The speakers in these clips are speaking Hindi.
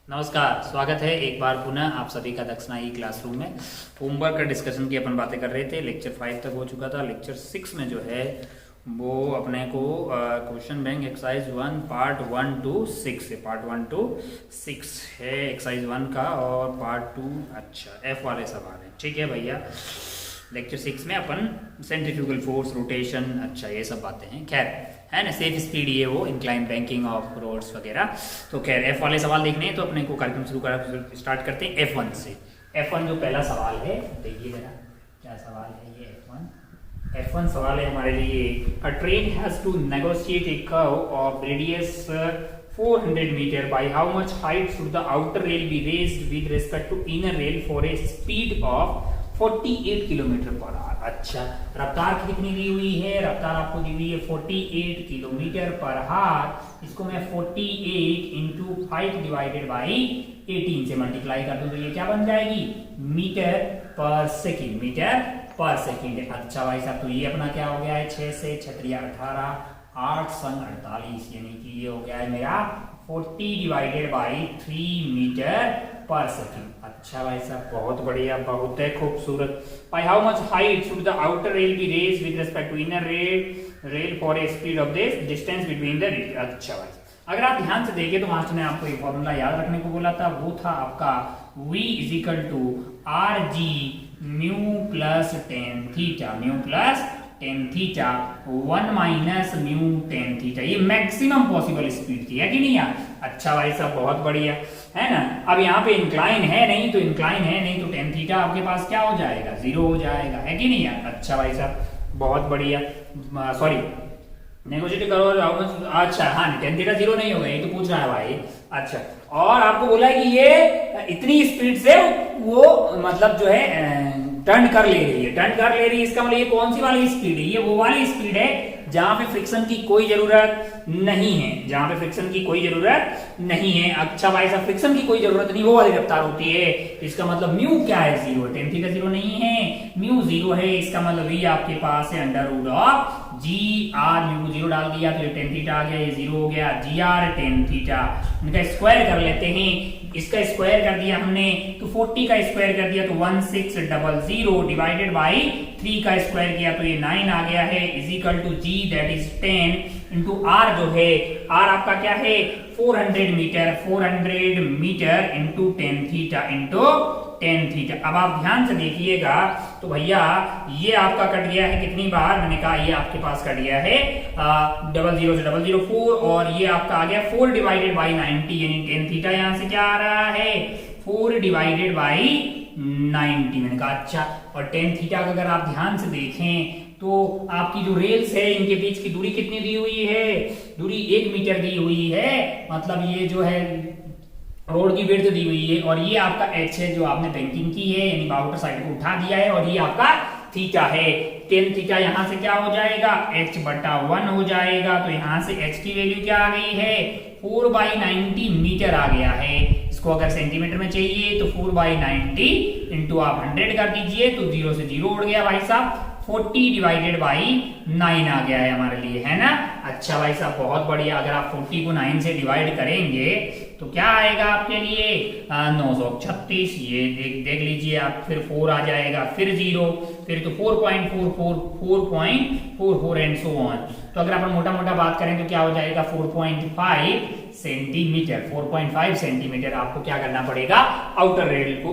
नमस्कार, स्वागत है एक बार पुनः आप सभी का दक्षिणाई क्लासरूम में। होमवर्क का डिस्कशन की अपन बातें कर रहे थे। लेक्चर 5 तक हो चुका था। लेक्चर 6 में जो है वो अपने को question bank exercise 1 part 1 to 6 है। पार्ट 1 to 6 है एक्सरसाइज 1 का, और पार्ट 2 अच्छा एफ वाले सवाल है। ठीक है भैया, लेक्चर 6 में अपन सेंट्रीफ्यूगल फोर्स, रोटेशन, अच्छा ये सब बातें हैं। खैर है ना, सेफ स्पीड ये वो इंक्लाइन बैंकिंग ऑफ रोड्स वगैरह। तो खैर एफ वाले सवाल देखने हैं तो अपने को कार्यक्रम शुरू कर स्टार्ट करते हैं F1 से। F1 जो पहला सवाल है, देखिए जरा क्या सवाल है ये। F1 सवाल है हमारे लिए। A train has to negotiate a curve of radius 400 metre by how much height should the outer rail be raised with respect to inner rail for a speed of 48 kilometre per hour. अच्छा, रफ्तार कितनी दी हुई है? रफ्तार आपको दी हुई है 48 किलोमीटर पर आवर। इसको मैं 48 इंटू 5 डिवाइडेड बाई 18 से मल्टीप्लाई कर दूं तो ये क्या बन जाएगी? Metre per second. Metre per second. अच्छा भाई साहब, तो ये अपना क्या हो गया है? 6 से 6 18, 8 संग 48, यानी कि ये हो गया है मेरा 40 divided by 3 metre per second. अच्छा भाई साहब, बहुत बढ़िया, बहुत है खूबसूरत। By how much height should the outer rail be raised with respect to inner rail for a speed of this distance between the rail. अच्छा भाई, अगर आप ध्यान से देखें तो मास्टर ने आपको एक फॉर्मूला याद रखने को बोला था। वो था आपका V is equal to R G mu plus tan theta. Mu plus tan theta 1 minus mu tan theta. ये मैक्सिमम पॉसिबल स्पीड की है कि नहीं यार? अच्छा भाई साहब, बहुत बढ़िया है ना। अब यहाँ पे इंक्लाइन है नहीं, तो इंक्लाइन है नहीं तो टेन थीटा आपके पास क्या हो जाएगा? 0 हो जाएगा, है कि नहीं यार? अच्छा भाई साहब, बहुत बढ़िया। सॉरी, नेगोशिएट करो। अच्छा हाँ, टेन थीटा 0 नहीं होगा, ये तो पूछ रहा है भाई। अच्छा, और आपको बोला है कि ये इतनी स्पीड से वो मतलब जो है टर्न कर ले रही है। टर्न कर ले रही है, इसका मतलब ये कौन सी वाली स्पीड है? ये वो वाली स्पीड है जहां पे फ्रिक्शन की कोई जरूरत नहीं है। जहां पे फ्रिक्शन की कोई जरूरत नहीं है। अच्छा भाई साहब, फ्रिक्शन की कोई जरूरत नहीं, वो वाली रफ्तार होती है। इसका मतलब म्यू क्या है? 0 है। टेन थीटा 0 नहीं है, म्यू 0 है। इसका मतलब ये आपके पास है under root of G R. Mu को 0 डाल दिया तो ये टेन थीटा आ गया, ये 0 हो गया। जी आर टेन थीटा, इनका स्क्वायर कर लेते हैं। इसका स्क्वायर कर दिया हमने तो 40 का स्क्वायर कर दिया तो 1600 डिवाइडेड बाई 3 का स्क्वायर किया तो ये 9 आ गया है। Is equal to G that is 10 into R जो है, आर आपका क्या है? 400 metre. 400 metre into tan theta into tan theta. अब आप ध्यान से देखिएगा तो भैया ये आपका कट गया है कितनी बार? मैंने कहा ये आपके पास कट गया है 00 से 004, और ये आपका आ गया 4 डिवाइडेड बाई 90, यानी टेन थीटा यहाँ से क्या आ रहा है? 4 डिवाइडेड बाई 90। मैंने कहा अच्छा, और टेन थीटा का अगर आप ध्यान से देखें तो आपकी जो रेल्स है इनके बीच की दूरी कितनी दी हुई है? दूरी 1 मीटर दी हुई है। मतलब ये जो है रोड की विड्थ दी हुई है, और ये आपका एच है जो आपने बैंकिंग की है, यानी आउटर साइड को उठा दिया है, और ये आपका थीटा है। टेन थीटा यहां से क्या हो जाएगा? h बटा 1 हो जाएगा। तो यहां से h की वैल्यू क्या आ गई है? 4/90 मीटर आ गया है। इसको अगर सेंटीमीटर में चाहिए तो 4/90 इंटू आप 100 कर दीजिए तो 0 से 0 उड़ गया भाई साहब। 40 डिवाइडेड बाई 9 आ गया है हमारे लिए, है ना। अच्छा भाई साहब, बहुत बढ़िया। अगर आप 40 को 9 से डिवाइड करेंगे तो क्या आएगा आपके लिए? 936। ये देख लीजिए आप, फिर 4 आ जाएगा, फिर 0, फिर तो 4.44, 4.44 एंड सो ऑन। तो अगर अपन मोटा मोटा बात करें तो क्या हो जाएगा? 4.5 सेंटीमीटर। 4.5 सेंटीमीटर आपको क्या करना पड़ेगा? आउटर रेल को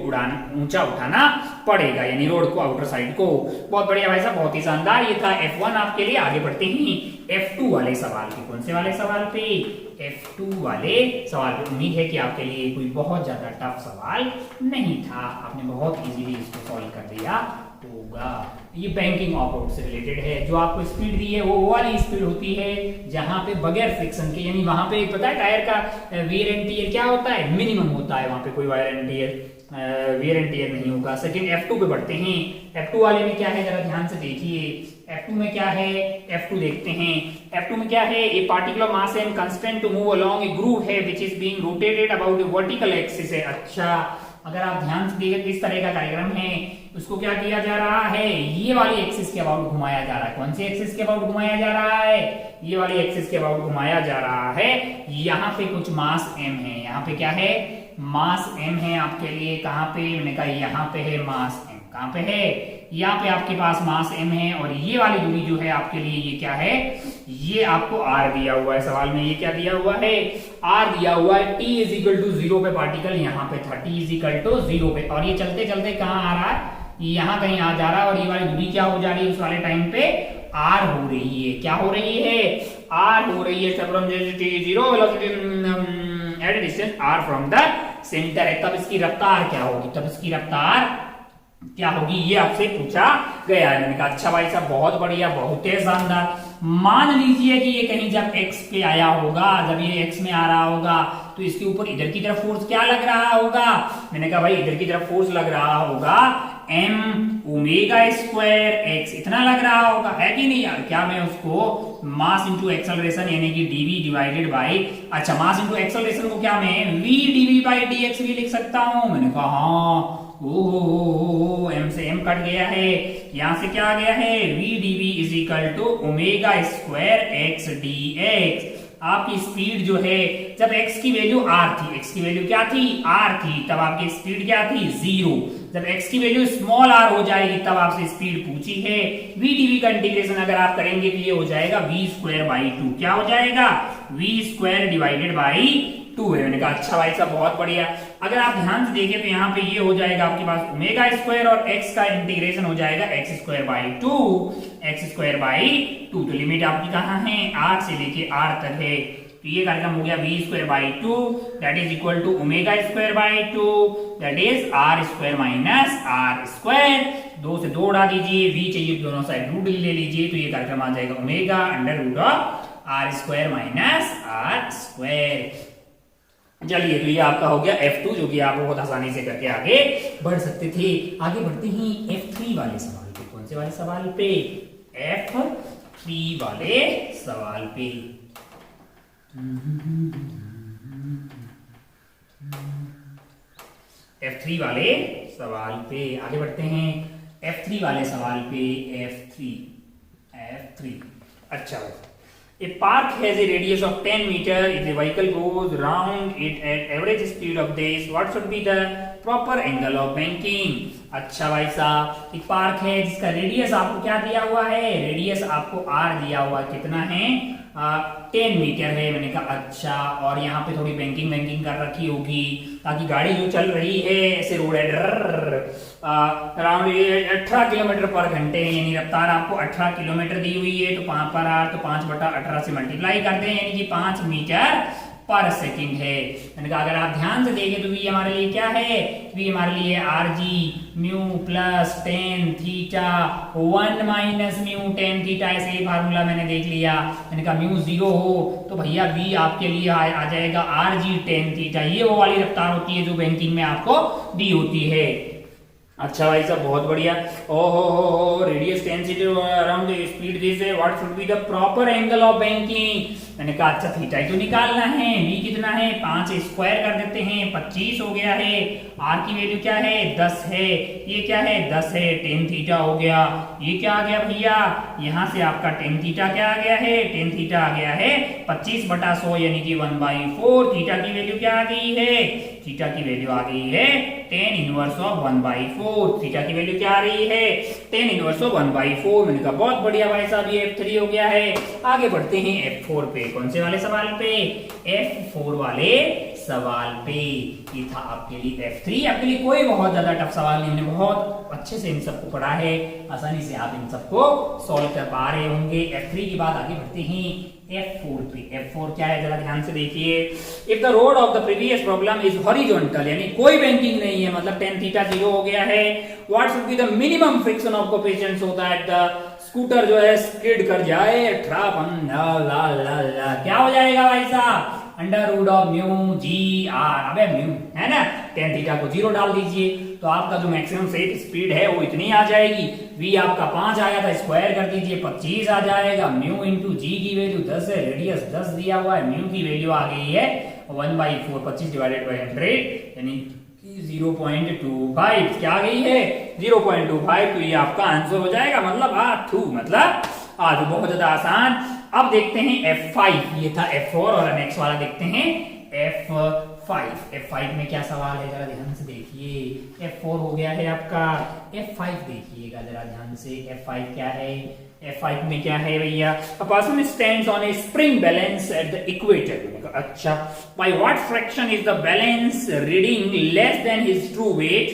ऊंचा उठाना पड़ेगा, यानी रोड को, आउटर साइड को। बहुत बढ़िया भाई साहब, बहुत ही शानदार। ये था F1 आपके लिए। आगे बढ़ते हैं F2 वाले सवाल पे। कौन से वाले सवाल पे? F2 वाले सवाल पे। उम्मीद है कि आपके लिए कोई बहुत ज्यादा टफ सवाल नहीं था, आपने बहुत इजीली इसको सॉल्व कर दिया होगा। ये बैंकिंग ऑफ रोड से रिलेटेड है। जो आपको स्पीड दी है वो वाली स्पीड होती है जहां पे बगैर फ्रिक्शन के, यानी वहां पे पता है टायर का वियर एंड टियर क्या होता है? मिनिमम होता है, वहां पे कोई wire and tear wear and tear नहीं होगा। सेकंड F2 पे बढ़ते हैं। F2 वाले में क्या है जरा ध्यान से देखिए। F2 में क्या है? F2 देखते हैं। F2 में क्या है? A particular mass and constant to move along a groove है which is being rotated about a vertical axis है। अच्छा, अगर आप ध्यान से देखें किस तरह का डायग्राम है, उसको क्या किया जा रहा है? ये वाली एक्सिस के अबाउट घुमाया जा रहा है। कौन सी एक्सिस के अबाउट घुमाया जा रहा है? ये वाली एक्सिस के अबाउट घुमाया जा रहा है। यहाँ पे कुछ मास m है, यहाँ पे क्या है? मास m है आपके लिए, कहाँ पे, मैंने कहा यहाँ पे है मास m, कहाँ पे है, यहाँ पे आपके पास मास m है, और ये वाली दूरी जो है आपके लिए ये क्या है, ये आपको r दिया हुआ है सवाल में, ये क्या दिया हुआ है, r दिया हुआ है। t इज इक्वल टू 0 पे पार्टिकल यहाँ पे था, t इज इक्वल टू 0 पे, और ये चलते चलते कहाँ आ रहा है, यहाँ कहीं आ जा रहा है, और ये वाली दूरी क्या हो जा रही है उस वाले टाइम पे, r हो रही है, क्या हो रही है, r हो रही है, from t0 velocity at distance r from the centre है, तब इसकी रफ्तार क्या होगी, तब इसकी रफ्तार क्या होगी, ये आपसे पूछा गया है। मैंने कहा अच्छा भाई साहब बहुत बढ़िया, बहुत ही शानदार। मान लीजिए कि ये कहीं जब x पे आया होगा, जब ये x में आ रहा होगा, तो इसके ऊपर इधर की तरफ फोर्स क्या लग रहा होगा, मैंने कहा भाई इधर की तरफ फोर्स लग रहा होगा m ओमेगा स्क्वायर x, इतना लग रहा होगा, है कि नहीं यार, क्या मैं उसको मास इंटू एक्सेलरेशन यानी कि dv डिवाइडेड बाई, अच्छा मास इंटू एक्सेलरेशन को क्या मैं v dv बाई dx भी लिख सकता हूं, मैंने कहा हाँ, ओ m से m कट गया है, यहां से क्या आ गया है, v dv is equal to omega square x dx। आपकी स्पीड जो है, जब x की वैल्यू r थी, x की वैल्यू क्या थी, r थी, तब आपकी स्पीड क्या थी, 0। जब x की वैल्यू स्मॉल r हो जाएगी तब आपसे स्पीड पूछी है, v dv का इंटीग्रेशन अगर आप करेंगे तो ये हो जाएगा v स्क्वायर बाई 2, क्या हो जाएगा, v स्क्वायर डिवाइडेड बाई 2 है। मैंने कहा अच्छा भाई साहब बहुत बढ़िया। अगर आप ध्यान से देखें तो यहाँ पे ये हो जाएगा आपके पास ओमेगा स्क्वायर और x का इंटीग्रेशन हो जाएगा x square by 2, x square by 2, तो लिमिट आपकी कहाँ है, r से लेके r तक है, तो ये कार्यक्रम हो गया v square by 2 that is equal to omega square by 2 that is r square minus r square, 2 से 2 उड़ा दीजिए, v चाहिए दोनों साइड रूट ले लीजिए, तो ये कार्यक्रम आ जाएगा omega under root of r square minus r square. चलिए तो ये आपका हो गया F2, जो कि आप बहुत आसानी से करके आगे बढ़ सकते थे। आगे बढ़ते ही F3 वाले सवाल पे, कौन से वाले सवाल पे, F3 वाले सवाल पे। F3 वाले सवाल पे आगे बढ़ते हैं, F3 वाले सवाल पे, F3 अच्छा, a park has a radius of 10 meter. If the vehicle goes round it at average speed of this, what should be the proper angle of banking? अच्छा भाई साहब, एक पार्क है जिसका रेडियस आपको क्या दिया हुआ है, रेडियस आपको r दिया हुआ है, कितना है, 10 मीटर है। मैंने कहा अच्छा, और यहाँ पे थोड़ी बैंकिंग कर रखी होगी ताकि गाड़ी जो चल रही है ऐसे रोड है अराउंड 18 किलोमीटर पर घंटे, यानी रफ्तार आपको 18 किलोमीटर दी हुई है, तो 5 पर आर, तो 5/18 से मल्टीप्लाई करते हैं, यानी कि 5 मीटर पर सेकंड है। मैंने कहा अगर आप ध्यान से देखें तो v हमारे लिए क्या है, v हमारे लिए are G mu plus tan theta 1 minus mu tan theta, ऐसे ही फार्मूला मैंने देख लिया। मैंने कहा म्यू 0 हो तो भैया v आपके लिए आ जाएगा आर जी टेन थीटा, ये वो वाली रफ्तार होती है जो बैंकिंग में आपको दी होती है। अच्छा भाई साहब बहुत बढ़िया। ओहो radius 10 cm around the speed this है, what should be the proper angle of banking. मैंने कहा अच्छा थीटा ही तो निकालना है, v कितना है 5 स्क्वायर कर देते हैं 25 हो गया है, r की वैल्यू क्या है 10 है, ये क्या है 10 है, टेन थीटा हो गया, ये क्या आ गया भैया, यहाँ से आपका टेन थीटा क्या आ गया है, टेन थीटा आ गया है 25/100 यानी कि 1/4। थीटा की वैल्यू क्या आ गई है, थीटा की वैल्यू आ गई है tan इनवर्स ऑफ 1/4। थीटा की वैल्यू क्या आ रही है, tan इनवर्स ऑफ 1/4। मैंने कहा बहुत बढ़िया भाई साहब, ये F3 हो गया है। आगे बढ़ते हैं F4 पे, कौन से वाले सवाल पे, F4 वाले सवाल पे। ये था आपके लिए F3, आपके लिए कोई बहुत ज्यादा टफ सवाल नहीं, हमने बहुत अच्छे से इन सबको पढ़ा है, आसानी से आप इन सबको सॉल्व कर पा रहे होंगे। F3 के बाद आगे बढ़ते हैं F4 पे। F4 क्या है जरा ध्यान से देखिए, if the road of the previous problem is horizontal, यानी कोई बैंकिंग नहीं है, मतलब tan थीटा 0 हो गया है, what should be the minimum friction of coefficient so that the scooter जो है स्किड कर जाए, क्या हो जाएगा भाई साहब, under root of mu G R, अबे म्यू है ना, tan थीटा को 0 डाल दीजिए तो आपका जो मैक्सिमम सेट स्पीड है वो इतनी आ जाएगी। v आपका 5 आया था, स्क्वायर कर दीजिए 25 आ जाएगा, म्यू इंटू जी की वैल्यू 10 है, रेडियस 10 दिया हुआ है, म्यू की वैल्यू आ गई है 1/4, 25 डिवाइडेड बाई 100 यानी 0.25, क्या आ गई है 0.25, तो ये आपका आंसर हो जाएगा, मतलब आधू, बहुत ज्यादा आसान। अब देखते हैं F5, ये था F4 और नेक्स्ट वाला देखते हैं F5। F5 में क्या सवाल है जरा ध्यान से देखिए। F4 हो गया है आपका, F5 देखिएगा जरा ध्यान से। F5 क्या है, F5 में क्या है भैया, a person stands on a spring balance at the equator। अच्छा, by what fraction is the balance reading less than his true weight?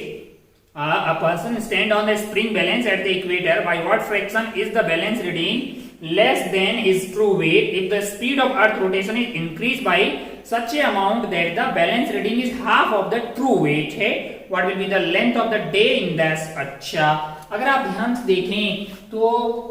A person stand on the spring balance at the equator, by what fraction is the balance reading less than his true weight if the speed of earth rotation is increased by such a amount that the balance reading is half of the true weight है। what will be the length of the day in this? अच्छा, अगर आप ध्यान से देखें तो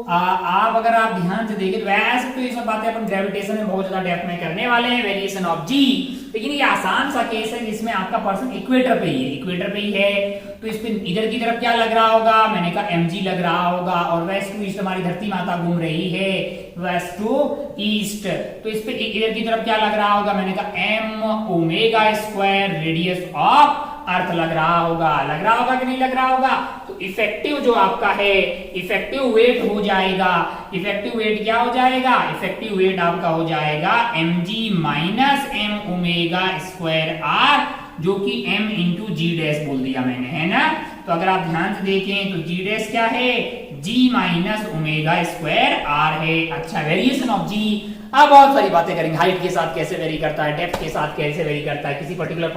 आप अगर आप ध्यान से देखें तो वैसे तो ये सब बातें अपन ग्रेविटेशन में बहुत ज्यादा डेप्थ में करने वाले हैं, वेरिएशन ऑफ जी, लेकिन ये आसान सा केस है जिसमें आपका पर्सन इक्वेटर पे ही है, इक्वेटर पे ही है। तो इस पे इधर की तरफ क्या लग रहा होगा, मैंने कहा mg लग रहा होगा, और वेस्ट टू ईस्ट हमारी धरती माता घूम रही है, वेस्ट टू ईस्ट। तो इस पे इधर की तरफ क्या लग रहा होगा, मैंने कहा m omega square radius of अर्थ लग रहा होगा कि नहीं लग रहा होगा। तो इफेक्टिव जो आपका है, इफेक्टिव वेट हो जाएगा, इफेक्टिव वेट क्या हो जाएगा, इफेक्टिव वेट आपका हो जाएगा mg minus m omega square r, जो कि m इंटू जी डैश बोल दिया मैंने, है ना। तो अगर आप ध्यान से देखें तो जी डैश क्या है, g minus omega square r है। अच्छा, वेरिएशन ऑफ g, अब बहुत सारी बातें करेंगे, हाइट के साथ कैसे वेरी करता है, डेप्थ के साथ कैसे वेरी करता है, किसी पर्टिकुलर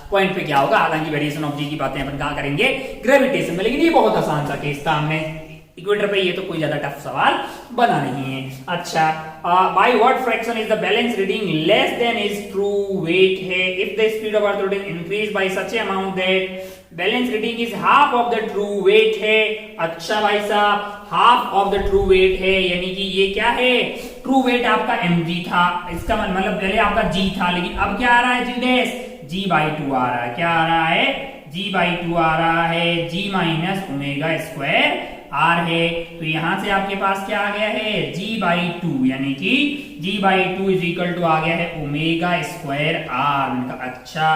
पॉइंट पे क्या होगा। हालांकि वेरिएशन ऑफ जी की बातें अपन कहां करेंगे, ग्रेविटेशन में, लेकिन ये बहुत आसान सा केस था, हमने इक्वेटर पे, ये तो कोई ज्यादा टफ सवाल बना नहीं है। अच्छा, by what fraction is the balance reading less than is true weight है if the speed of earth rotation increase by such a amount that balance reading is half of the true weight है। अच्छा भाई साहब, half of the true weight है, यानी कि ये क्या है, ट्रू वेट आपका mg था, इसका मतलब पहले आपका g था, लेकिन अब क्या आ रहा है, g डैश g/2 आ रहा है, क्या आ रहा है, g/2 आ रहा है, g minus omega square r है। तो यहां से आपके पास क्या आ गया है, g/2, यानी कि g/2 इज इक्वल टू आ गया है ओमेगा स्क्वायर r। अच्छा,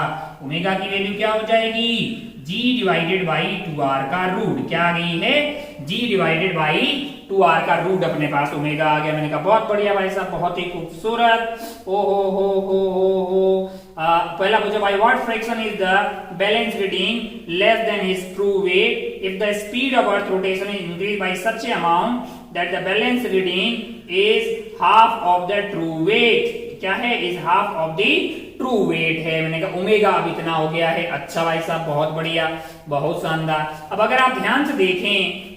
ओमेगा की वैल्यू क्या हो जाएगी, g डिवाइडेड बाई 2r का रूट, क्या आ गई है, g डिवाइडेड बाई 2r का रूट अपने पास ओमेगा आ गया। मैंने कहा बहुत बढ़िया भाई साहब, बहुत ही खूबसूरत। ओ हो पहला पूछा, by what fraction is the balance reading less than his true weight if the speed of earth rotation is increase by such a amount that the balance reading is half of the true weight. क्या है, is half of the true weight है। मैंने कहा ओमेगा अब इतना हो गया है। अच्छा भाई साहब, बहुत बढ़िया, बहुत शानदार। अब अगर आप ध्यान से देखें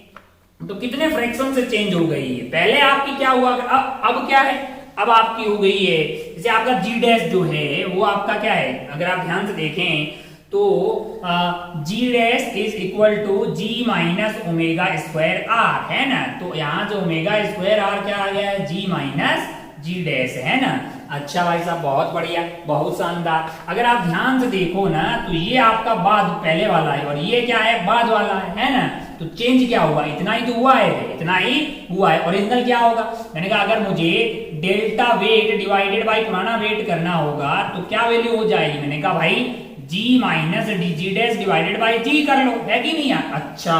तो कितने फ्रैक्शन से चेंज हो गई है, पहले आपकी क्या हुआ, अब क्या है, अब आपकी हो गई है, जैसे आपका जी डैश जो है वो आपका क्या है, अगर आप ध्यान से देखें तो g dash is equal to g minus omega square are, है ना। तो यहाँ जो ओमेगा स्क्वायर आर क्या आ गया है, जी माइनस जी डैश, है ना। अच्छा भाई साहब, बहुत बढ़िया, बहुत शानदार। अगर आप ध्यान से देखो ना तो ये आपका बाद पहले वाला है और ये क्या है, बाद वाला है ना। तो चेंज क्या हुआ, इतना ही तो हुआ है, इतना ही हुआ है। ओरिजिनल क्या होगा, मैंने कहा अगर मुझे डेल्टा वेट डिवाइडेड बाई पुराना वेट करना होगा तो क्या वैल्यू हो जाएगी, मैंने कहा भाई g minus ji dash divided by g कर लो, है कि नहीं यार। अच्छा,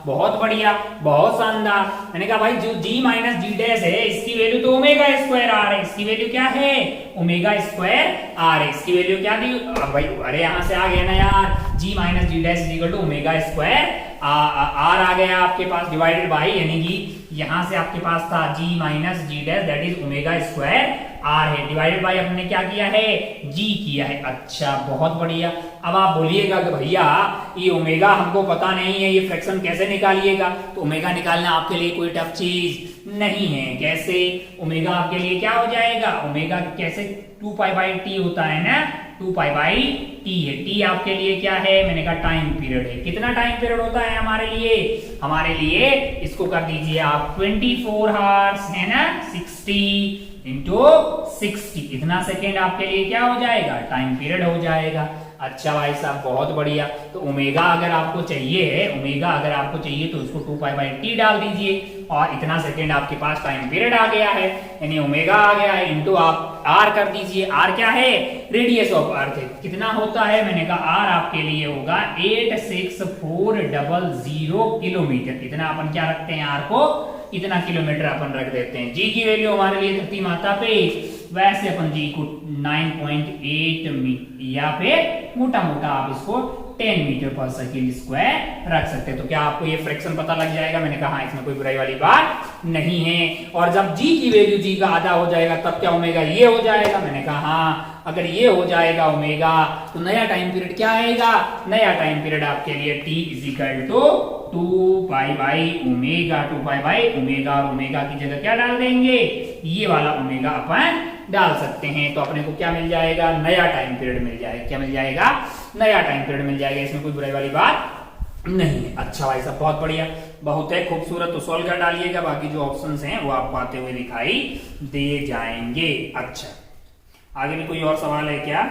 बहुत बढ़िया, बहुत शानदार। मैंने कहा भाई जो g माइनस जी डैश है इसकी वैल्यू तो ओमेगा स्क्वायर आर है, इसकी वैल्यू क्या है, ओमेगा स्क्वायर आर है, इसकी वैल्यू क्या दी भाई, अरे यहां से आ गया ना यार, g minus ji dash is equal to omega square r आ गया आपके पास, डिवाइडेड बाई, यानी कि यहां से आपके पास था g minus ji dash that is omega square are है, डिवाइडेड बाई हमने क्या किया है, g किया है। अच्छा, बहुत बढ़िया। अब आप बोलिएगा कि भैया ये ओमेगा हमको पता नहीं है, ये फ्रैक्शन कैसे निकालिएगा। तो ओमेगा निकालना आपके लिए कोई टफ चीज नहीं है। कैसे, ओमेगा आपके लिए क्या हो जाएगा, ओमेगा कैसे 2 पाई बाई टी होता है ना, 2 पाई बाई टी है। टी आपके लिए क्या है, मैंने कहा टाइम पीरियड है। कितना टाइम पीरियड होता है हमारे लिए, हमारे लिए इसको कर दीजिए आप 24 आवर्स, है ना, 60 इंटू 60, इतना सेकेंड आपके लिए क्या हो जाएगा, टाइम पीरियड हो जाएगा। अच्छा भाई साहब, बहुत बढ़िया। तो ओमेगा अगर आपको चाहिए, ओमेगा अगर आपको चाहिए तो उसको 2 पाई बाई टी डाल दीजिए और इतना सेकेंड आपके पास टाइम पीरियड आ गया है, यानी ओमेगा आ गया है, इंटू आप आर कर दीजिए। आर क्या है, रेडियस ऑफ अर्थ है। कितना होता है, मैंने कहा आर आपके लिए होगा 86400 किलोमीटर। इतना अपन क्या रखते हैं, आर को इतना किलोमीटर अपन रख देते हैं। जी की वैल्यू हमारे लिए धरती माता पे वैसे अपन जी को 9.8 मीटर या फिर मोटा मोटा आप इसको 10 मीटर पर सेकेंड स्क्वायर रख सकते हैं। तो क्या आपको ये फ्रैक्शन पता लग जाएगा? मैंने कहा हाँ, इसमें कोई बुराई वाली बात नहीं है। और जब जी की वैल्यू जी का आधा हो जाएगा तब क्या ओमेगा ये हो जाएगा? मैंने कहा हाँ, अगर ये हो जाएगा ओमेगा तो नया टाइम पीरियड क्या आएगा? नया टाइम पीरियड आपके लिए t is equal to 2 pi by omega, 2 pi by omega, और ओमेगा की जगह क्या डाल देंगे? ये वाला ओमेगा अपन डाल सकते हैं। तो अपने को क्या मिल जाएगा? नया टाइम पीरियड मिल जाएगा। क्या मिल जाएगा? नया टाइम पीरियड मिल जाएगा। इसमें कोई बुराई वाली बात नहीं है। अच्छा भाई साहब, बहुत बढ़िया, बहुत है खूबसूरत। तो सॉल्व कर डालिएगा, बाकी जो ऑप्शंस हैं वो आपको आते हुए दिखाई दे जाएंगे। अच्छा, आगे भी कोई और सवाल है क्या?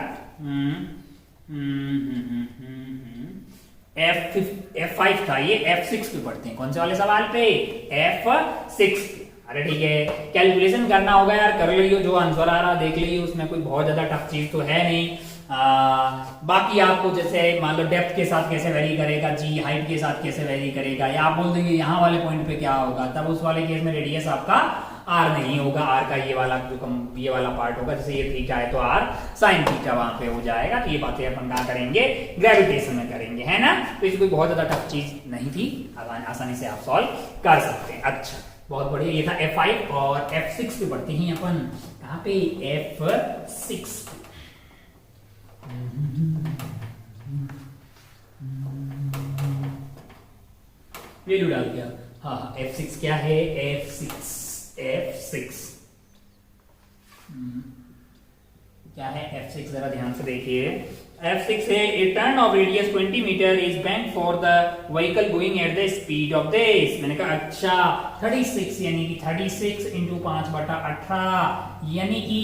F5 था, ये F6 पे पढ़ते हैं। कौन से वाले सवाल पे? F6। अरे ठीक है, कैलकुलेशन करना होगा यार, कर लियो, जो आंसर आ रहा देख लियो, उसमें कोई बहुत ज्यादा टफ चीज तो है नहीं। बाकी आपको जैसे मान लो डेप्थ के साथ कैसे वेरी करेगा, जी हाइट के साथ कैसे वेरी करेगा, या आप बोल देंगे यहाँ वाले पॉइंट पे क्या होगा, तब उस वाले केस में रेडियस आपका आर नहीं होगा, आर का ये वाला जो ये वाला पार्ट होगा, जैसे ये थीटा है तो आर साइन थीटा वहां पे हो जाएगा। तो ये बातें अपन कहाँ करेंगे? ग्रेविटेशन में करेंगे, है ना। तो इसमें कोई बहुत ज्यादा टफ चीज नहीं थी, आसानी से आप सॉल्व कर सकते हैं। अच्छा, बहुत बढ़िया। ये था F5 और F6 पे बढ़ते हैं अपन। कहाँ पे? F6। वैल्यू डाल दिया। हाँ, F6 क्या है? F6 क्या है? F6 जरा ध्यान से देखिए। F6 है a turn of radius 20 meter is bent for the vehicle going at the speed of this। मैंने कहा अच्छा, 36 यानी कि 36 इंटू 5/18 यानी कि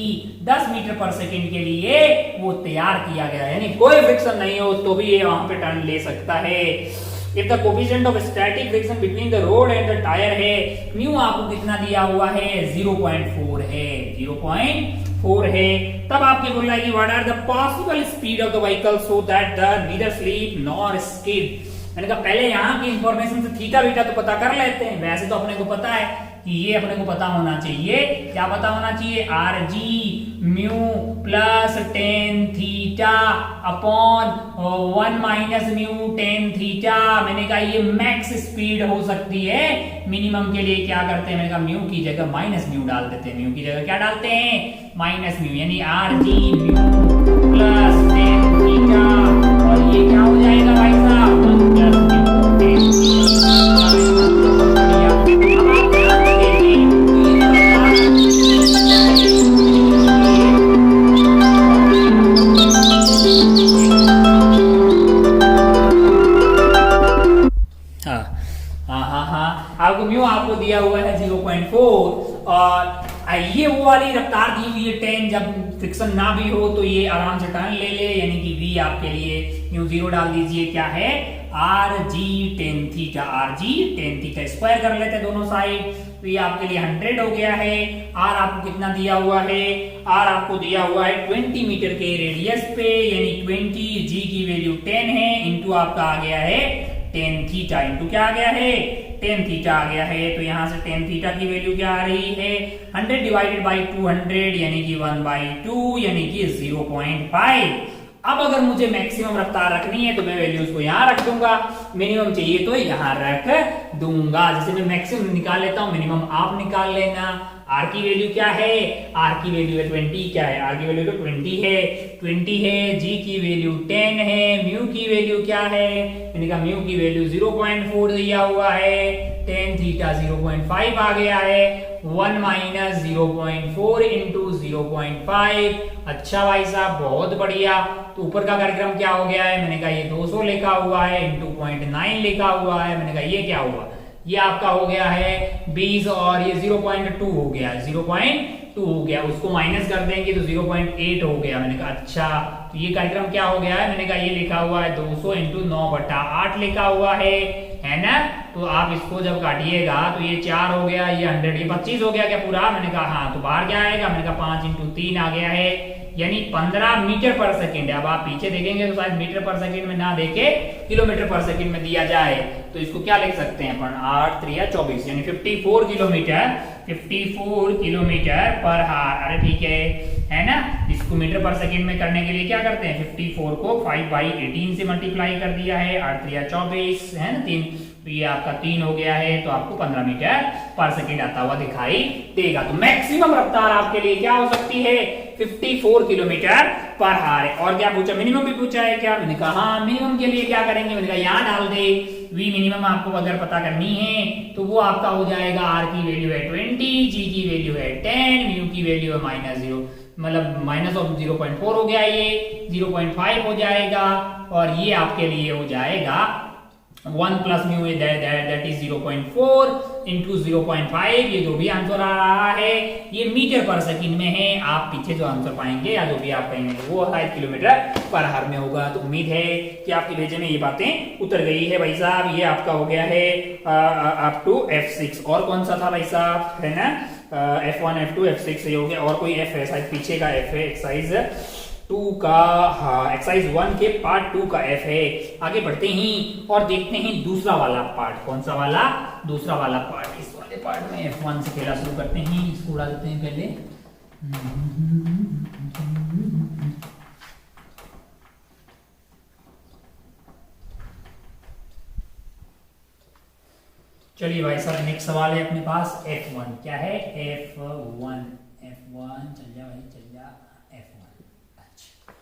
10 मीटर पर सेकेंड के लिए वो तैयार किया गया है, यानी कोई फ्रिक्शन नहीं हो तो भी ये वहां पे टर्न ले सकता है। If the coefficient of static friction between the road and the tire है, म्यू आपको कितना दिया हुआ है? 0.4 है, 0.4 है। तब आपके बोल रहा है कि what are the possible speed of the vehicle so that the neither slip nor skid। मैंने कहा पहले यहाँ की इंफॉर्मेशन से थीटा बीटा तो पता कर लेते हैं। वैसे तो अपने को पता है कि ये अपने को पता होना चाहिए, क्या पता होना चाहिए? Are G mu plus tan theta upon 1 minus mu tan theta. मैंने कहा ये मैक्स स्पीड हो सकती है, मिनिमम के लिए क्या करते हैं? मैंने कहा म्यू की जगह माइनस म्यू डाल देते हैं। म्यू की जगह क्या डालते हैं? माइनस म्यू, यानी are G mu plus tan theta, और ये क्या हो जाएगा भाई साहब? 1 प्लस म्यू टेन आपको म्यू आपको दिया हुआ है 0.4, और ये वो वाली रफ्तार दी हुई है 10। जब फ्रिक्शन ना भी हो तो ये आराम से टर्न ले ले, यानी कि v आपके लिए म्यू 0 डाल दीजिए। क्या है? R G tan theta, R G tan theta square कर लेते हैं दोनों साइड, तो ये आपके लिए 100 हो गया है। आर आपको कितना दिया हुआ है? आर आपको दिया हुआ है 20 मीटर के रेडियस पे, यानी 20, जी की वैल्यू 10 है, इंटू आपका आ गया है टेन थीटा, इंटू क्या आ गया है? टेन थीटा आ गया है। तो यहां से टेन थीटा की वैल्यू क्या आ रही है? 100 डिवाइडेड बाई 200 यानी कि 1/2 यानी कि 0.5। अब अगर मुझे मैक्सिमम रफ्तार रखनी है तो मैं वैल्यूज को यहाँ रख दूंगा, मिनिमम चाहिए तो यहाँ रख दूंगा। जैसे मैं मैक्सिमम निकाल लेता हूँ, मिनिमम आप निकाल लेना। आर की वैल्यू क्या है? आर की वैल्यू है 20। क्या है? आर की वैल्यू तो 20 है, 20 है। जी की वैल्यू 10 है। म्यू की वैल्यू क्या है? मैंने कहा म्यू की वैल्यू 0.4 दिया हुआ है, टेन थीटा 0.5 आ गया है, 1 माइनस 0.4 इंटू 0.5। अच्छा भाई साहब, बहुत बढ़िया। तो ऊपर का कार्यक्रम क्या हो गया है? मैंने कहा ये 200 लिखा हुआ है, इंटू 0.9 लिखा हुआ है। मैंने कहा ये क्या हुआ? ये आपका हो गया है 20, और ये 0.2 हो गया, 0.2 हो गया। उसको माइनस कर देंगे तो 0.8 हो गया। मैंने कहा अच्छा, तो ये कार्यक्रम क्या हो गया है? मैंने कहा ये लिखा हुआ है 200 इंटू 9/8 लिखा हुआ है ना। तो आप इसको जब काटिएगा तो ये 4 हो गया, ये 100, ये 25 हो गया क्या पूरा? मैंने कहा हाँ। तो बाहर क्या आएगा? मैंने कहा 5 इंटू 3 आ गया है, यानी 15 मीटर पर सेकंड। अब आप पीछे देखेंगे तो शायद मीटर पर सेकंड में ना देके किलोमीटर पर सेकंड में दिया जाए, तो इसको क्या लिख सकते हैं अपन, 8 3 24 यानी 54 किलोमीटर, 54 किलोमीटर पर हार। अरे ठीक है ना। इसको मीटर पर सेकंड में करने के लिए क्या करते हैं, 54 को 5/18 से मल्टीप्लाई कर दिया है, 8 3 24 है ना 3, तो ये आपका 3 हो गया है, तो आपको 15 मीटर पर सेकंड आता हुआ दिखाई देगा। तो मैक्सिमम रफ्तार आपके लिए क्या हो सकती है, 54 किलोमीटर पर हार है। और क्या पूछा, मिनिमम भी पूछा है क्या, मैंने कहा हाँ मिनिमम के लिए क्या करेंगे, मैंने कहा यहाँ डाल दे, वी मिनिमम आपको अगर पता करनी है तो वो आपका हो जाएगा, आर की वैल्यू है 20, जी की वैल्यू है 10, म्यू की वैल्यू है -0, मतलब माइनस ऑफ 0.4 हो गया, ये 0.5 हो जाएगा, और ये आपके लिए हो जाएगा 1 plus mu that is 0.4 into 0.5। ये जो भी आंसर आ रहा है ये मीटर पर सेकंड में है। आप पीछे जो आंसर पाएंगे या जो भी आप कहेंगे वो 5 किलोमीटर पर हार में होगा। तो उम्मीद है कि आपके भेजे में ये बातें उतर गई है भाई साहब। ये आपका हो गया है अप टू F6। और कौन सा था भाई साहब, है ना, F1 F2 F6 ये हो गया। और कोई F है शायद पीछे का F है, एक्सरसाइज 2 का, हाँ एक्सरसाइज 1 के पार्ट 2 का F है। आगे बढ़ते ही और देखते हैं दूसरा वाला पार्ट। कौन सा वाला, दूसरा वाला पार्ट। इस वाले पार्ट में F1 से खेला शुरू करते हैं, इसको उड़ा देते हैं पहले। चलिए भाई साहब नेक्स्ट सवाल है अपने पास F1। क्या है, F1 चल जा भाई चल जा, F1 अच्छा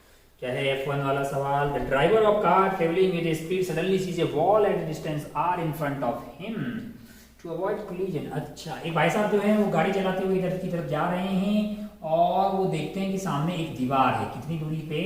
क्या है F1 वाला सवाल। The driver of car travelling with speed suddenly sees a wall at distance r in front of him to avoid collision. अच्छा, एक भाई साहब जो है वो गाड़ी चलाते हुए इधर की तरफ जा रहे हैं और वो देखते हैं कि सामने एक दीवार है। कितनी दूरी पे,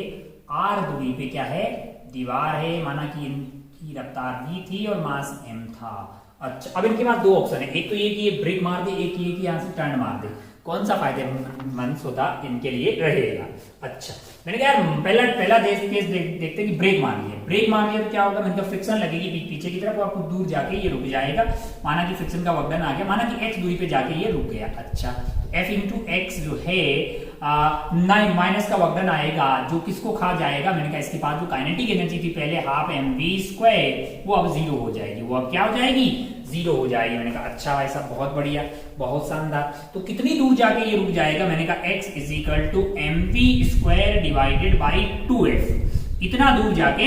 r दूरी पे क्या है, दीवार है। माना कि इनकी रफ्तार v थी और मास m था। अच्छा, अब इनके पास दो ऑप्शन है, एक तो ये कि ये ब्रेक मार दे, एक ये कि यहाँ से टर्न मार दे। कौन सा फायदेमंद होता इनके लिए रहेगा। अच्छा, मैंने कहा पहला केस देखते हैं कि ब्रेक मार लिया। ब्रेक मार लिया तो क्या होगा, मैंने कहा फ्रिक्शन लगेगी पीछे की तरफ, वो आपको दूर जाके ये रुक जाएगा। माना कि फ्रिक्शन का वर्क डन आ गया, माना कि x दूरी पे जाके ये रुक गया। अच्छा, f इंटू एक्स जो है माइनस का वर्क डन आएगा, जो किसको खा जाएगा, मैंने कहा इसके पास जो काइनेटिक एनर्जी थी पहले हाफ mv², वो अब 0 हो जाएगी। वो अब क्या हो जाएगी, 0 हो जाएगी। मैंने कहा अच्छा भाई साहब बहुत बढ़िया, बहुत शानदार। तो कितनी दूर जाके ये रुक जाएगा, मैंने कहा x is to mv² divided by 2f। इतना दूर जाके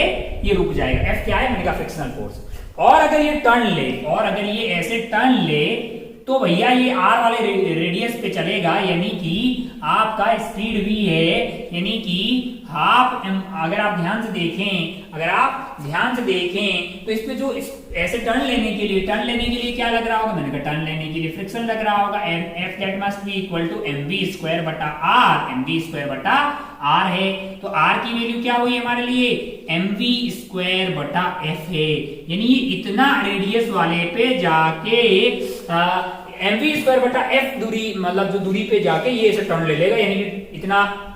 ये रुक जाएगा। f क्या है, मैंने कहा फ्रिक्शनल फोर्स। और अगर ये टर्न ले, और अगर ये ऐसे टर्न ले तो भैया ये r वाले रेडियस पे चलेगा, यानी कि आपका स्पीड v है, यानी कि हाफ m। अगर आप ध्यान से देखें, तो इसमें जो ऐसे टर्न लेने के लिए क्या लग रहा होगा, मैंने कहा टर्न लेने के लिए फ्रिक्शन लग रहा होगा। f that must be equal to mv² बटा r, mv² बटा r है। तो r की वैल्यू क्या हुई हमारे लिए, mv² बटा f है। यानी ये इतना रेडियस वाले पे जाके mv² बटा f दूरी, मतलब जो दूरी पे जाके ये ऐसे टर्न ले लेगा, यानी कि इतना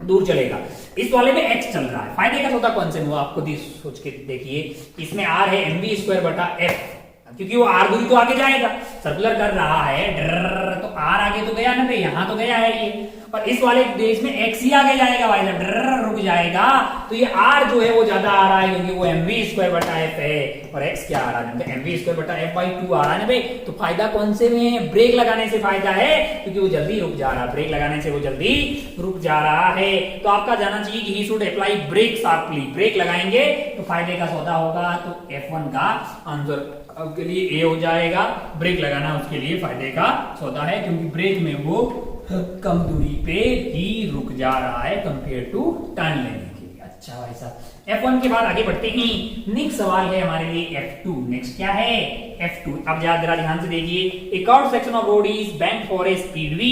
दूर चलेगा। इस वाले में x चल रहा है। फायदे का सौदा कौन से हुआ आपको सोच के देखिए। इसमें r है mv² बटा f, क्योंकि वो r दूरी तो आगे जाएगा, सर्कुलर कर रहा है तो r आगे तो गया ना भाई, यहां तो गया है ये। और इस वाले देश में x ही आगे जाएगा भाई, रुक जाएगा। तो ये r जो है वो ज्यादा आ रहा है, क्योंकि वो mv² बटा f है, और x क्या आ रहा है, mv² बटा f बाई 2 आ रहा है ना भाई। तो फायदा कौन से में है, ब्रेक लगाने से फायदा है, क्योंकि वो जल्दी रुक जा रहा है। ब्रेक लगाने से वो जल्दी रुक जा रहा है। तो आपका जाना चाहिए कि he should apply brake sharply. Brake लगाएंगे तो फायदे का सौदा होगा। तो F1 का आंसर के लिए ए हो जाएगा। ब्रेक लगाना उसके लिए फायदे का सौदा है, क्योंकि ब्रेक में वो कम दूरी पे ही रुक जा रहा है कंपेयर टू टर्न लेने के लिए। अच्छा भाई साहब, F1 के बाद आगे बढ़ते ही नेक्स्ट सवाल है हमारे लिए F2। नेक्स्ट क्या है, F2। अब जरा ध्यान से देखिए, a curved section of road is banked for a speed v।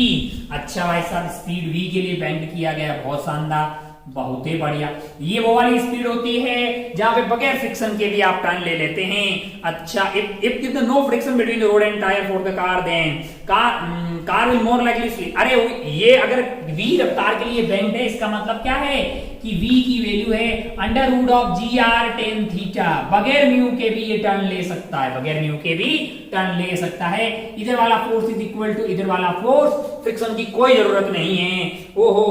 अच्छा भाई साहब, स्पीड v के लिए बैंक्ड किया गया, बहुत शानदार, बहुत ही बढ़िया। ये वो वाली स्पीड होती है जहां पे बगैर फ्रिक्शन के भी आप टर्न ले लेते हैं। अच्छा, if the no friction between the road and tyre for the car, then car will more likely slip. अरे ये अगर v रफ्तार के लिए बैंक्ड है, इसका मतलब क्या है कि कि v की वैल्यू है under root of G R tan theta, बगैर म्यू के भी ये टर्न ले सकता है, बगैर म्यू के भी टर्न ले सकता है। इधर वाला फोर्स इज इक्वल टू इधर वाला फोर्स, फ्रिक्शन की कोई जरूरत नहीं है। ओ हो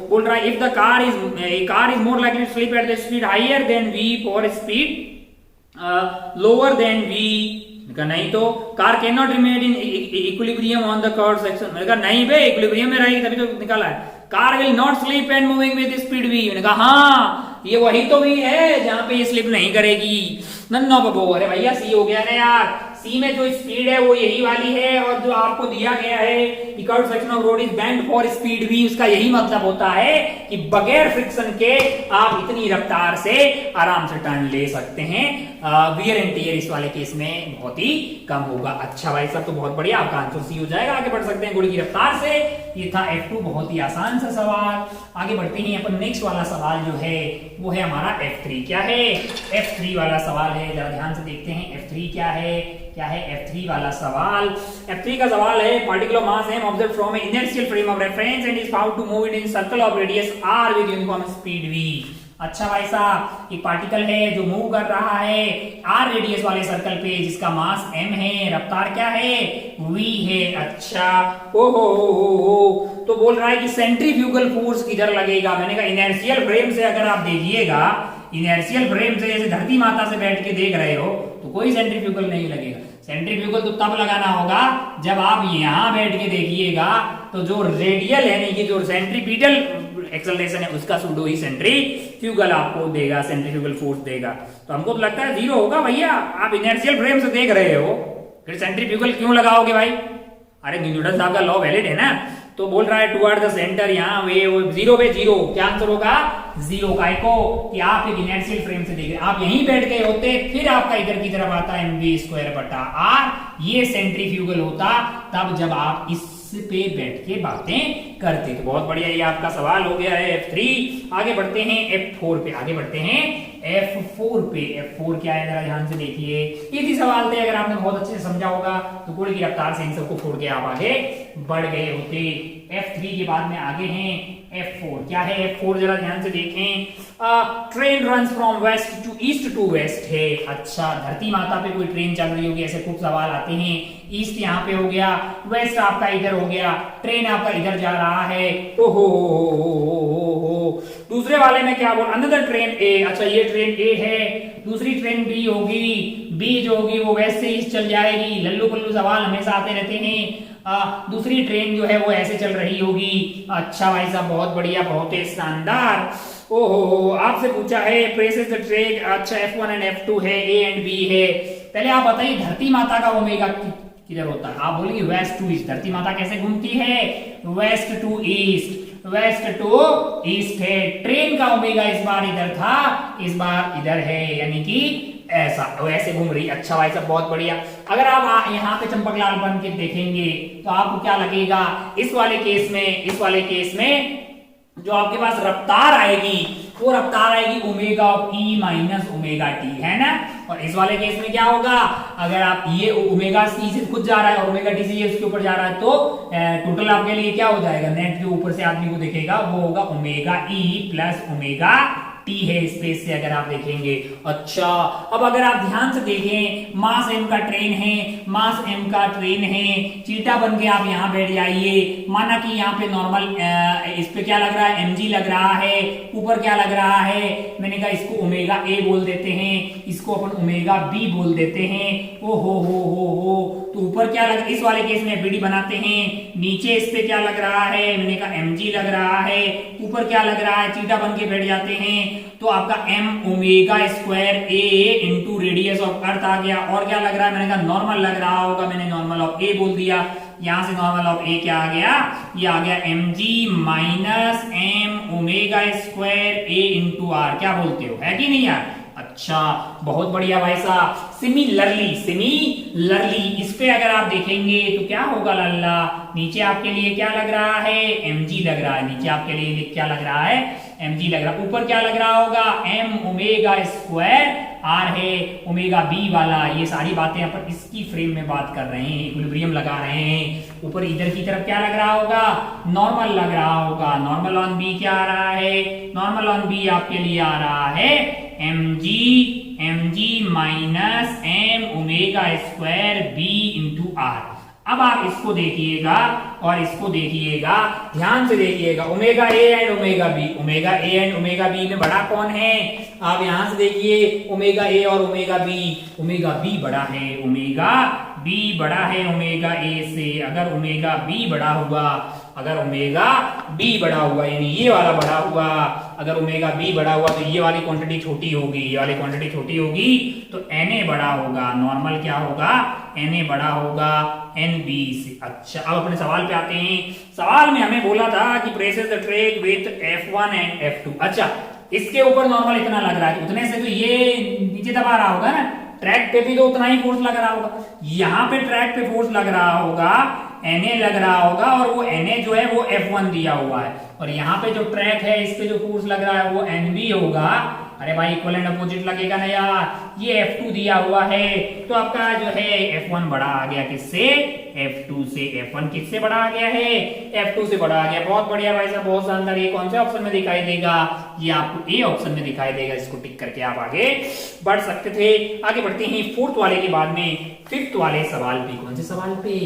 बोल रहा है if the car is more likely to slip at the speed higher than v for speed lower than v। नहीं तो car can not remain in equilibrium on the curve section. मैंने कहा नहीं बे, इक्विलिब्रियम में रहेगी तभी तो निकाला है। Car will not slip and moving with speed v। मैंने कहा हाँ ये वही तो भी है जहां पे ये स्लिप नहीं करेगी। नन्नो बबो, अरे भैया सी हो गया ना यार, सी में जो स्पीड है वो यही वाली है और जो आपको दिया गया है curve section of road is bent for speed v, उसका यही मतलब होता है कि बगैर फ्रिक्शन के आप इतनी रफ्तार से आराम से टर्न ले सकते हैं। वियर एंड टियर इस वाले केस में बहुत ही कम होगा। अच्छा भाई साहब, तो बहुत बढ़िया, आपका आंसर सी हो जाएगा। आगे बढ़ सकते हैं घोड़े की रफ्तार से। ये था F2, बहुत ही आसान सा सवाल। आगे बढ़ते हैं अपन, नेक्स्ट वाला सवाल जो है वो है हमारा F3। क्या है? F3 वाला सवाल है, जरा ध्यान से देखते हैं F3 क्या है। क्या है F3 वाला सवाल? F3 का सवाल है particle of mass m observed from a inertial frame of reference and is found to move it in circle of radius r with uniform speed v। अच्छा भाई साहब, एक पार्टिकल है जो मूव कर रहा है r रेडियस वाले सर्कल पे, जिसका मास m है, रफ्तार क्या है? v है। अच्छा, तो बोल रहा है कि सेंट्रीफ्यूगल फोर्स किधर लगेगा। मैंने कहा इनर्शियल फ्रेम से अगर आप देखिएगा, इनर्शियल फ्रेम से जैसे धरती माता से बैठ के देख रहे हो तो कोई सेंट्रीफ्यूगल नहीं लगेगा। सेंट्रीफ्यूगल तो तब लगाना होगा जब आप यहां बैठ के देखिएगा तो जो रेडियल यानी कि जो सेंट्रीपिटल एक्सेलरेशन है उसका सूडो ही सेंट्रीफ्यूगल आपको देगा, सेंट्रीफ्यूगल फोर्स देगा। तो हमको तो लगता है 0 होगा भैया, आप इनर्शियल फ्रेम से देख रहे हो, फिर सेंट्रीफ्यूगल क्यों लगाओगे भाई? अरे न्यूटन साहब का लॉ वैलिड है ना। तो बोल रहा है टुवर्ड द सेंटर, यहाँ वे 0 पे 0, क्या आंसर होगा? 0 का को कि आप एक इनर्शियल फ्रेम से देख रहे हैं, आप यहीं बैठ गए होते, फिर आपका इधर की तरफ आता mv² बटा r, ये सेंट्रीफ्यूगल होता तब जब आप इस पे बैठ के बातें करते। तो बहुत बढ़िया, ये आपका सवाल हो गया है F3। आगे बढ़ते हैं F4 पे, आगे बढ़ते हैं F4 पे। F4 क्या है जरा ध्यान से देखिए, इसी सवाल थे, अगर आपने बहुत अच्छे से समझा होगा तो घोड़े की रफ्तार से इन सबको छोड़ के आप आगे बढ़ गए होते। F3 के बाद में आगे हैं F4। क्या है F4 जरा ध्यान से देखें। Train runs from west to east to west है। अच्छा, धरती माता पे कोई ट्रेन चल रही होगी, ऐसे खूब सवाल आते हैं। ईस्ट यहाँ पे हो गया, वेस्ट आपका इधर हो गया, ट्रेन आपका इधर जा रहा है। ओहो दूसरे वाले में क्या बोल, अनदर ट्रेन ए। अच्छा, ये ट्रेन ए है, दूसरी ट्रेन बी होगी, बी जो होगी वो वेस्ट से ईस्ट चल जाएगी। लल्लू पल्लू सवाल हमेशा आते रहते हैं। दूसरी ट्रेन जो है वो ऐसे चल रही होगी। अच्छा भाई साहब, बहुत बढ़िया, बहुत ही शानदार। ओहो, आपसे पूछा है प्रेसेस द ट्रेक। अच्छा, F1 एंड F2 है, A एंड B है। पहले आप बताइए धरती माता का ओमेगा किधर होता है? आप बोलेंगे वेस्ट टू ईस्ट। धरती माता कैसे घूमती है? West to east, west to east है। ट्रेन का ओमेगा इस बार इधर था, इस बार इधर है, यानी कि ऐसा वैसे घूम रही। अच्छा भाई साहब, बहुत बढ़िया। अगर आप यहाँ पे चंपकलाल बन के देखेंगे तो आपको क्या लगेगा? इस वाले केस में जो आपके पास रफ्तार आएगी वो रफ्तार आएगी omega of E minus omega T, है ना। और इस वाले केस में क्या होगा? अगर आप ये ओमेगा सी से खुद जा रहा है और ओमेगा टी से ये उसके ऊपर जा रहा है तो टोटल आपके लिए क्या हो जाएगा? नेट जो ऊपर से आदमी को दिखेगा वो होगा omega E plus omega T है स्पेस से, अगर आप देखेंगे। अच्छा, अब अगर आप ध्यान से देखें, मास m का ट्रेन है, मास m का ट्रेन है, चीटा बन के आप यहाँ बैठ जाइए। माना कि यहाँ पे नॉर्मल इस पे क्या लग रहा है? mg लग रहा है। ऊपर क्या लग रहा है? मैंने कहा इसको ओमेगा a बोल देते हैं, इसको अपन ओमेगा b बोल देते हैं। ओ हो तो ऊपर क्या लग, इस वाले केस में bd बनाते हैं। नीचे इस पे क्या लग रहा है? मैंने कहा mg लग रहा है। ऊपर क्या लग रहा है? चीटा बन के बैठ जाते हैं। तो आपका m omega square a into radius of earth आ गया। और क्या लग रहा है? मैंने कहा नॉर्मल लग रहा होगा, मैंने नॉर्मल ऑफ a बोल दिया। यहां से नॉर्मल ऑफ a क्या आ गया? ये आ गया mg minus m omega square a into r। क्या बोलते हो, है कि नहीं यार? अच्छा, बहुत बढ़िया भाई साहब। सिमिलरली इस पे अगर आप देखेंगे तो क्या होगा लल्ला? नीचे आपके लिए क्या लग रहा है? mg लग रहा है। नीचे आपके लिए क्या लग रहा है? mg लग रहा, ऊपर क्या लग रहा होगा, m ओमेगा स्क्वायर r है ओमेगा b वाला। ये सारी बातें अपन इसकी फ्रेम में बात कर रहे हैं, इक्विलिब्रियम लगा रहे हैं। ऊपर इधर की तरफ क्या लग रहा होगा, नॉर्मल लग रहा होगा। नॉर्मल ऑन b क्या आ रहा है, नॉर्मल ऑन b आपके लिए आ रहा है mg minus m omega square b into R. अब आप इसको देखिएगा और इसको देखिएगा, ध्यान से देखिएगा, omega A and omega B, omega A and omega B में बड़ा कौन है, आप यहां से देखिए ओमेगा ए और ओमेगा बी बड़ा है, ओमेगा बी बड़ा है ओमेगा ए से। अगर ओमेगा बी बड़ा हुआ, अगर ओमेगा बी बड़ा हुआ यानी ये वाला बड़ा हुआ, अगर ओमेगा बी बड़ा हुआ तो ये वाली क्वांटिटी छोटी होगी, ये वाली क्वांटिटी छोटी होगी तो Na बड़ा होगा, नॉर्मल क्या होगा, Na बड़ा होगा Nb से। अच्छा, अब अपने सवाल पे आते हैं। सवाल में हमें बोला था कि presses the track with F1 and F2। अच्छा, इसके ऊपर नॉर्मल इतना लग रहा है, उतने से तो ये नीचे दबा रहा होगा ना, ट्रैक पे भी तो उतना ही फोर्स लग रहा होगा। यहाँ पे ट्रैक पे फोर्स लग रहा होगा, Na लग रहा होगा, और वो Na जो है वो F1 दिया हुआ है, और यहाँ पे जो ट्रैक है इस पे जो फोर्स लग रहा है वो Nb होगा। अरे भाई इक्वल एंड अपोजिट लगेगा ना यार, ये F2 दिया हुआ है तो आपका जो है F1 बड़ा आ गया किससे, F2 से। F1 किससे बड़ा आ गया है, F2 से बड़ा आ गया। बहुत बढ़िया भाई साहब, बहुत शानदार। ये कौन से ऑप्शन में दिखाई देगा, ये आपको ए ऑप्शन में दिखाई देगा। इसको टिक करके आप आगे बढ़ सकते थे। आगे बढ़ते हैं फोर्थ वाले के बाद में फिफ्थ वाले सवाल पे। कौन से सवाल पे,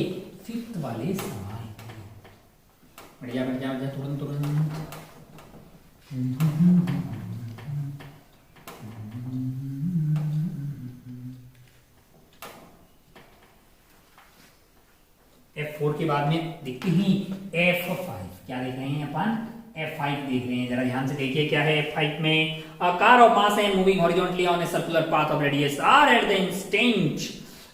फिफ्थ वाले सवाल पे। बढ़िया बढ़िया बढ़िया, तुरंत तुरंत। F4 के बाद में देखते ही F5। क्या देख रहे हैं अपन, F5 देख रहे हैं। जरा ध्यान से देखिए क्या है F5 में। A car of mass m moving horizontally on a circular path of radius r at the instant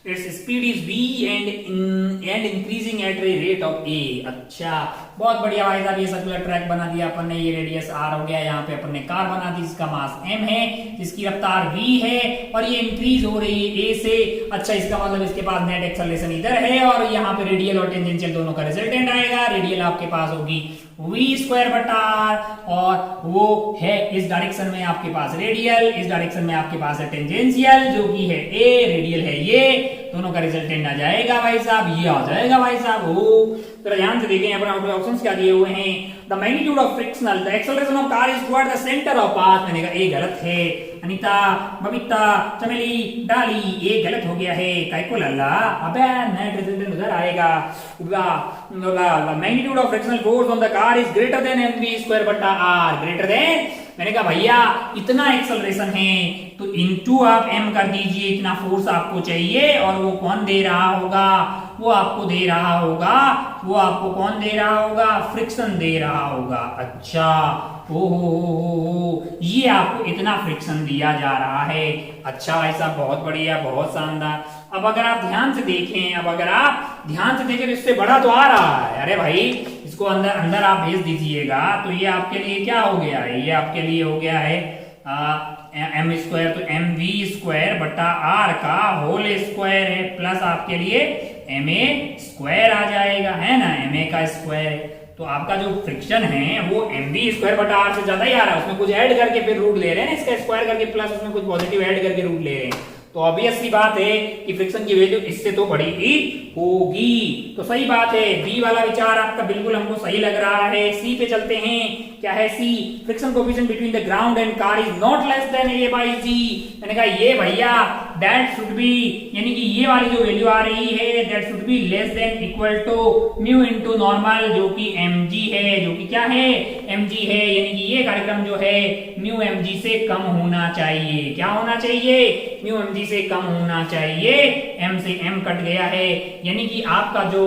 its speed is v and increasing at a rate of a। अच्छा, बहुत बढ़िया भाई साहब, ये सर्कुलर ट्रैक बना दिया अपन ने, ये रेडियस r हो गया, यहाँ पे अपन ने कार बना दी जिसका मास m है, जिसकी रफ्तार v है, और ये इंक्रीज हो रही है a से। अच्छा, इसका मतलब इसके पास नेट एक्सेलरेशन इधर है, और यहाँ पे रेडियल और टेंजेंशियल दोनों का रिजल्टेंट आएगा। रेडियल आपके पास होगी v स्क्वायर बटा r, और वो है इस डायरेक्शन में आपके पास रेडियल, इस डायरेक्शन में आपके पास है टेंजेंशियल जो कि है a, रेडियल है ये, दोनों का रिजल्टेंट आ जाएगा भाई साहब, ये आ जाएगा भाई साहब। ओ तो ध्यान से देखें, अपने ऑप्शंस क्या दिए हुए हैं। The magnitude of frictional, the acceleration of car is toward the centre of path. मैंने कहा ए गलत है, अनीता, बबीता, चमेली, डाली, ये गलत हो गया है। काइको लल्ला, अबे नेट रिजल्टेंट उधर आएगा। The magnitude of frictional force on the car is greater than mv square बटा r, ग्रेटर देन। मैंने कहा भैया इतना एक्सेलरेशन है तो इनटू आप m कर दीजिए, इतना फोर्स आपको चाहिए, और वो कौन दे रहा होगा, वो आपको दे रहा होगा, वो आपको कौन दे रहा होगा, फ्रिक्शन दे रहा होगा। अच्छा, ओ ये आपको इतना फ्रिक्शन दिया जा रहा है। अच्छा ऐसा, बहुत बढ़िया, बहुत शानदार। अब अगर आप ध्यान से देखें, अब अगर आप ध्यान से देखें तो इससे बड़ा तो आ रहा है। अरे भाई इसको अंदर अंदर आप भेज दीजिएगा तो ये आपके लिए क्या हो गया है, ये आपके लिए हो गया है एम स्क्वायर, तो एम वी स्क्वायर बटा आर का होल स्क्वायर है, प्लस आपके लिए एम ए स्क्वायर आ जाएगा, है ना, एम ए का स्क्वायर। तो आपका जो फ्रिक्शन है वो एम वी स्क्वायर बटा आर से ज्यादा ही आ रहा है, उसमें कुछ ऐड करके फिर रूट ले रहे हैं ना, इसका स्क्वायर करके प्लस उसमें कुछ पॉजिटिव ऐड करके रूट ले रहे हैं। तो ऑब्वियस सी बात है कि फ्रिक्शन की वैल्यू इससे तो बड़ी ही होगी। तो सही बात है, बी वाला विचार आपका बिल्कुल हमको सही लग रहा है। सी पे चलते हैं, क्या है c, friction coefficient between the ground and car is not less than a by g. मैंने कहा ये भैया दैट शुड बी, यानी कि ये वाली जो वैल्यू आ रही है that should be less than equal to mu into normal, जो कि mg है, जो कि क्या है, mg है, यानी कि ये कार्यक्रम जो है म्यू mg से कम होना चाहिए। क्या होना चाहिए, म्यू mg से कम होना चाहिए। m से m कट गया है, यानी कि आपका जो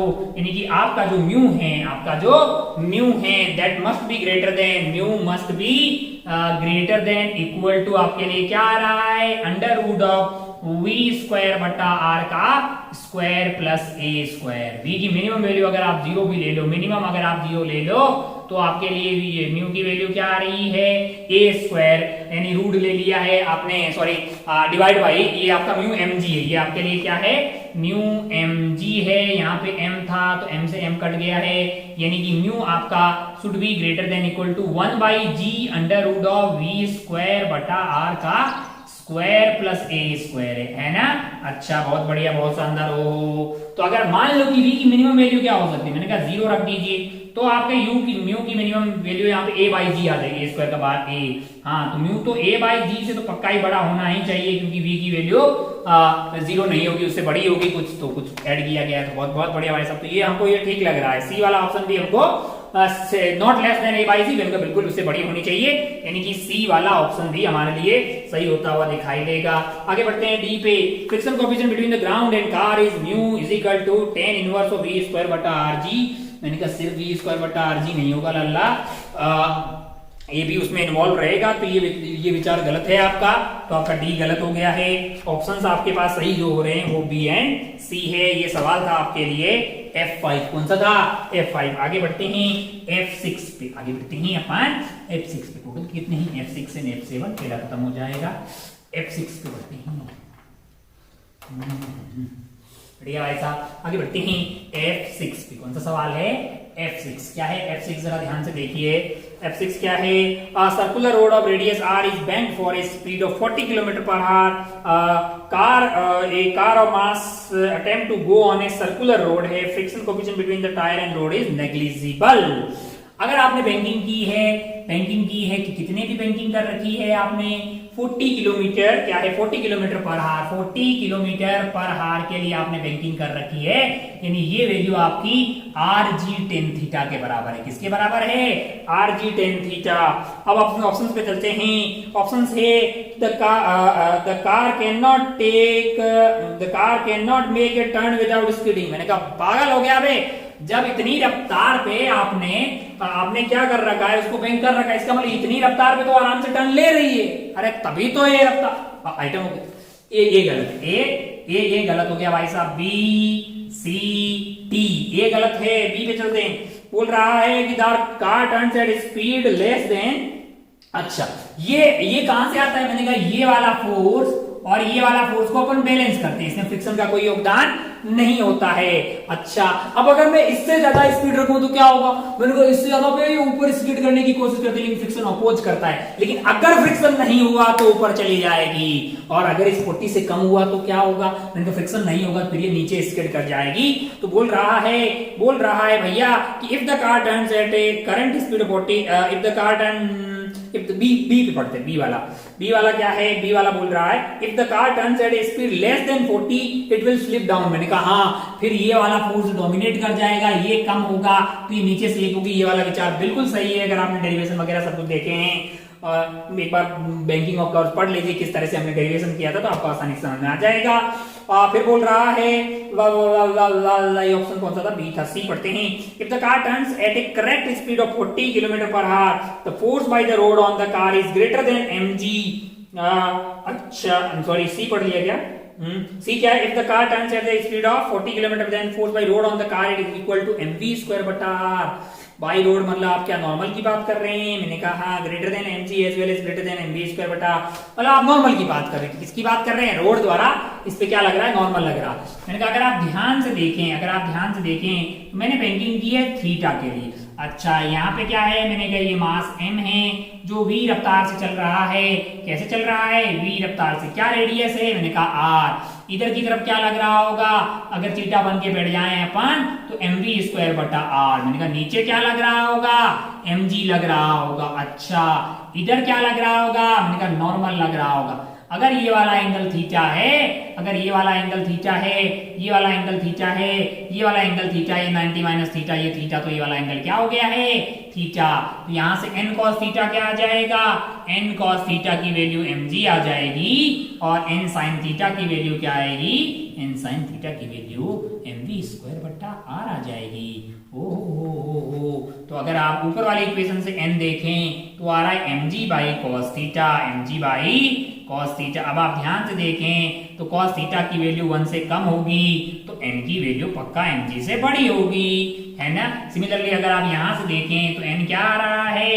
म्यू है, आपका जो म्यू है that must be greater than, mu must be greater than equal to आपके लिए क्या आ रहा है, under root of V square बटा आर का square plus A square. V की मिनिमम वैल्यू अगर आप 0 भी ले लो, मिनिमम अगर आप 0 ले लो तो आपके लिए ये म्यू की वैल्यू क्या आ रही है, ए स्क्वायर, यानी रूट ले लिया है आपने, सॉरी डिवाइड बाई, ये आपका म्यू एम जी है, ये आपके लिए क्या है, म्यू एम जी है। यहाँ पे एम था तो एम से एम कट गया है, यानी कि म्यू आपका should be greater than equal to 1 by G under root of V square बटा आर का स्क्वायर प्लस ए स्क्वायर है ना। अच्छा, बहुत बढ़िया, बहुत शानदार। हो तो अगर मान लो कि v की मिनिमम वैल्यू क्या हो सकती है, मैंने कहा 0 रख दीजिए, तो आपके म्यू की मिनिमम वैल्यू यहाँ पे a बाई जी आ जाएगी, ए स्क्वायर का बाद a। हाँ, तो म्यू तो a बाई जी से तो पक्का ही बड़ा होना ही चाहिए, क्योंकि v की वैल्यू 0 नहीं होगी, उससे बड़ी होगी कुछ, तो कुछ ऐड किया गया है। तो बहुत बहुत बढ़िया भाई साहब, तो ये हमको ये ठीक लग रहा है, सी वाला ऑप्शन भी हमको not less than a by g, बिल्कुल उससे बड़ी होनी चाहिए, यानी कि सी वाला ऑप्शन भी हमारे लिए सही होता हुआ दिखाई देगा। आगे बढ़ते हैं डी पे। Friction coefficient between the ground and car is mu is equal to tan inverse of v square बटा rg। मैंने कहा सिर्फ v स्क्वायर बटा rg नहीं होगा लल्ला, ये भी उसमें इन्वॉल्व रहेगा, तो ये विचार गलत है आपका, तो आपका डी गलत हो गया है। ऑप्शंस आपके पास सही जो हो रहे हैं वो बी एंड सी है। ये सवाल था आपके लिए F5, कौन सा था, F5। आगे बढ़ते हैं F6 पे, आगे बढ़ते हैं अपन F6 पे। टोटल कितने हैं, F6 से F7 पहला खत्म हो जाएगा, F6 पे बढ़ते हैं। बढ़िया भाई साहब, आगे बढ़ते हैं F6 पे। कौन सा सवाल है, F6 क्या है, F6 जरा ध्यान से देखिए। F6 क्या है, circular road of radius r is bent for a speed of 40 km per hour. A car of mass attempt to go on a circular road है, friction coefficient between the tire and road is negligible. अगर आपने बैंकिंग की है कि कितने की बैंकिंग कर रखी है आपने, 40 किलोमीटर, क्या है 40 किलोमीटर पर हार, 40 किलोमीटर पर हार के लिए आपने बैंकिंग कर रखी है, यानी ये वैल्यू आपकी rg tan थीटा के बराबर है। किसके बराबर है, rg tan थीटा। अब अपने ऑप्शंस पे चलते हैं। ऑप्शंस है the car can not make a turn without skidding. मैंने कहा पागल हो गया बे, जब इतनी रफ्तार पे आपने क्या कर रखा है, उसको बैंक कर रखा है, इसका मतलब इतनी रफ्तार पे तो आराम से टर्न ले रही है, अरे तभी तो ये रफ्तार आइटम हो गया। ये गलत है, ये गलत हो गया भाई साहब, बी सी टी ये गलत है। बी पे चलते हैं, बोल रहा है कि the car turns at speed less than, अच्छा ये कहां से आता है, मैंने कहा ये वाला फोर्स और ये वाला फोर्स को अपन बैलेंस करते हैं, इसमें फ्रिक्शन का कोई योगदान नहीं होता है। अच्छा, अब अगर मैं इससे ज्यादा स्पीड रखूं तो क्या होगा, मैंने कहा इससे ज्यादा पे ऊपर स्पीड करने की कोशिश करती है, लेकिन फ्रिक्शन अपोज करता है, लेकिन अगर फ्रिक्शन नहीं हुआ तो ऊपर चली जाएगी, और अगर इस 40 से कम हुआ तो क्या होगा, मैंने कहा फ्रिक्शन नहीं होगा फिर ये नीचे स्किड कर जाएगी। तो बोल रहा है भैया कि if the car turns at a current speed of 40, if the car turn, B पे पढ़ते, बी वाला क्या है, बी वाला बोल रहा है if the car turns at A speed less than 40 it will slip down. मैंने कहा हाँ, फिर ये वाला फोर्स डोमिनेट कर जाएगा, ये कम होगा तो ये नीचे स्लिप होगी। ये वाला विचार बिल्कुल सही है, अगर आपने डेरिवेशन वगैरह सब कुछ देखे हैं, एक बार बैंकिंग ऑफ कर्व्स पढ़ लीजिए किस तरह से हमने डेरिवेशन किया था, तो आपको आसानी से समझ में आ जाएगा। फिर बोल रहा है ऑप्शन कौन सा था, बी था। सी पढ़ते हैं, if the car turns at a correct speed of 40 kilometre per hour the force by the road on the car is greater than mg। अच्छा सॉरी, सी पढ़ लिया क्या, सी क्या है, if the car turns at the speed of 40 kilometre then force by road on the car it is equal to mv square बटा r। बाई रोड मतलब आप क्या नॉर्मल की बात कर रहे हैं, मैंने कहा greater than mg as well as greater than mv square बटा, मतलब आप नॉर्मल की बात कर रहे हैं। किसकी बात कर रहे हैं, रोड द्वारा, इस पे क्या लग रहा है, नॉर्मल लग रहा है। मैंने कहा अगर आप ध्यान से देखें तो मैंने बैंकिंग की है थीटा के लिए। अच्छा, यहाँ पे क्या है, मैंने कहा ये मास m है जो v रफ्तार से चल रहा है, कैसे चल रहा है, v रफ्तार से, क्या रेडियस है, मैंने कहा r। इधर की तरफ क्या लग रहा होगा, अगर थीटा बन के बैठ जाए अपन तो mv स्क्वायर बटा r। मैंने कहा नीचे क्या लग रहा होगा, mg लग रहा होगा। अच्छा, इधर क्या लग रहा होगा, मैंने कहा नॉर्मल लग रहा होगा। अगर ये वाला एंगल थीटा है, ये वाला एंगल थीटा है, ये 90 माइनस थीटा, ये थीटा, तो ये वाला एंगल क्या हो गया है, थीटा। तो यहां से n cos थीटा क्या आ जाएगा, n cos थीटा की वैल्यू mg आ जाएगी, और n sin थीटा की वैल्यू क्या आएगी, एन साइन थीटा की वैल्यू mv² बट्टा r आ जाएगी। ओ तो अगर आप ऊपर वाले इक्वेशन से n देखें तो आ रहा है mg by cos theta, mg by cos theta. अब आप ध्यान से देखें तो कॉस थीटा की वैल्यू 1 से कम होगी तो n की वैल्यू पक्का mg से बड़ी होगी, है ना। सिमिलरली अगर आप यहां से देखें तो n क्या आ रहा है,